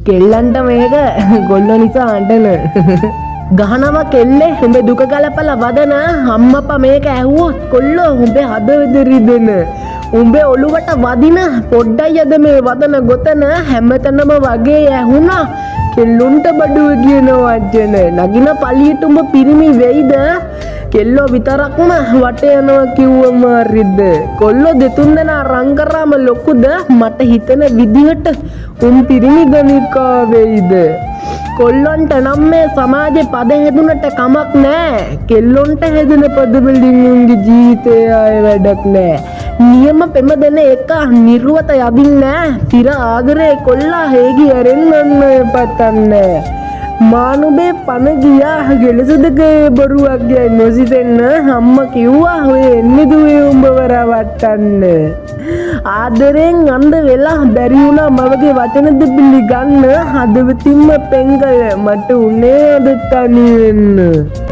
කෙල්ලන්ට මේක ගොල්ලෝ නිසා අඬන. ගහනවා කෙල්ලේ උඹේ දුක ගලපලා වදන අම්මපා මේක ඇහුවොත් කොල්ලෝ උඹේ හදවත රිදෙන. උඹේ ඔළුවට වදින පොඩ්ඩයි අද මේ වදන ගොතන හැමතැනම වගේ ඇහුණා කෙල්ලුන්ට බඩුව කියන වචන. නගින පළියට උඹ පිරිමි වෙයිද? කෙල්ලෝ විතරක්ම වට යනවා කිව්වම හරිද? කොල්ලෝ දෙතුන් දෙනා රං කරාම ලොකුද? මට හිතෙන විදිහට උන් පිරිමි ගණිකා වෙයිද? කොල්ලොන්ට නම් මේ සමාජේ පද හැදුනට කමක් නෑ. කෙල්ලොන්ට හැදෙන පද වලින් උන්ගේ ජීවිතය ආයේ වැඩක් නෑ. නියම පෙම දෙන එක නිර්වත යදින් නෑ. තිර ආදරේ කොල්ලා හේගි ඇරෙන්නන්න පතන්නේ. මානුබේ පණ ගියා ගෙලසදක බොරුවක් ගියයි නොසිතෙන්න අම්මා කිව්වා ඔය එන්නේ දුවේ උඹව රවට්ටන්න. ආදරෙන් අන්ධ වෙලා බැරි වුණා මවගේ වචනද පිළිගන්න. හදවතින්ම පෙංගල මට උනේ අද තනි වෙන්න.